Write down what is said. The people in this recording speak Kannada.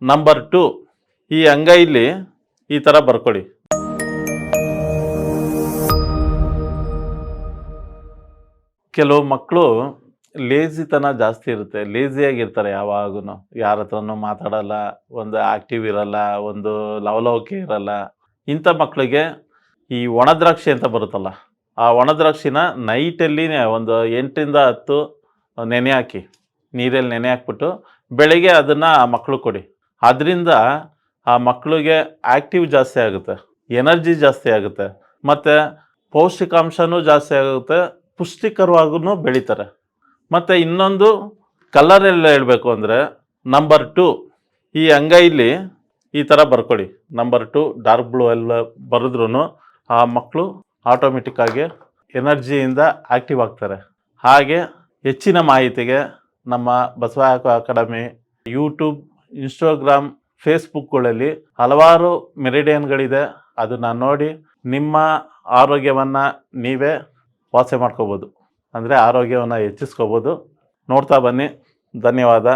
ನಂಬರ್ 2 ಈ ಅಂಗೈಲಿ ಈ ಥರ ಬರ್ಕೊಳ್ಳಿ. ಕೆಲವು ಮಕ್ಕಳು ಲೇಜಿತನ ಜಾಸ್ತಿ ಇರುತ್ತೆ. ಲೇಜಿಯಾಗಿರ್ತಾರೆ ಯಾವಾಗೂ. ಯಾರ ಹತ್ರನೂ ಮಾತಾಡಲ್ಲ, ಒಂದು ಆ್ಯಕ್ಟಿವ್ ಇರಲ್ಲ, ಒಂದು ಲವಲವಿಕೆ ಇರಲ್ಲ. ಇಂಥ ಮಕ್ಕಳಿಗೆ ಈ ಒಣ ದ್ರಾಕ್ಷಿ ಅಂತ ಬರುತ್ತಲ್ಲ, ಆ ಒಣ ದ್ರಾಕ್ಷಿನ ನೈಟಲ್ಲಿನೇ ಒಂದು 8ರಿಂದ 10 ನೆನೆ ಹಾಕಿ, ನೀರಲ್ಲಿ ನೆನೆ ಹಾಕ್ಬಿಟ್ಟು ಬೆಳಗ್ಗೆ ಅದನ್ನು ಆ ಮಕ್ಕಳು ಕೊಡಿ. ಅದರಿಂದ ಆ ಮಕ್ಕಳಿಗೆ ಆ್ಯಕ್ಟಿವ್ ಜಾಸ್ತಿ ಆಗುತ್ತೆ, ಎನರ್ಜಿ ಜಾಸ್ತಿ ಆಗುತ್ತೆ, ಮತ್ತು ಪೌಷ್ಟಿಕಾಂಶನೂ ಜಾಸ್ತಿ ಆಗುತ್ತೆ, ಪುಷ್ಟಿಕರವಾಗೂ ಬೆಳೀತಾರೆ. ಮತ್ತು ಇನ್ನೊಂದು ಕಲರೆಲ್ಲ ಹೇಳಬೇಕು ಅಂದರೆ ನಂಬರ್ 2 ಈ ಅಂಗೈಲಿ ಈ ಥರ ಬರ್ಕೊಳ್ಳಿ. ನಂಬರ್ 2 ಡಾರ್ಕ್ ಬ್ಲೂ ಎಲ್ಲ ಬರೆದ್ರೂ ಆ ಮಕ್ಕಳು ಆಟೋಮೆಟಿಕ್ಕಾಗಿ ಎನರ್ಜಿಯಿಂದ ಆ್ಯಕ್ಟಿವ್ ಆಗ್ತಾರೆ. ಹಾಗೆ ಹೆಚ್ಚಿನ ಮಾಹಿತಿಗೆ ನಮ್ಮ ಬಸವ ಅಕಾಡೆಮಿ ಯೂಟ್ಯೂಬ್, ಇನ್ಸ್ಟಾಗ್ರಾಮ್, ಫೇಸ್ಬುಕ್ಗಳಲ್ಲಿ ಹಲವಾರು ಮೆರಿಡಿಯನ್ಗಳಿದೆ. ಅದನ್ನು ನೋಡಿ ನಿಮ್ಮ ಆರೋಗ್ಯವನ್ನು ನೀವೇ ವಾಸಿ ಮಾಡ್ಕೋಬೋದು, ಅಂದರೆ ಆರೋಗ್ಯವನ್ನು ಹೆಚ್ಚಿಸ್ಕೋಬೋದು. ನೋಡ್ತಾ ಬನ್ನಿ. ಧನ್ಯವಾದ.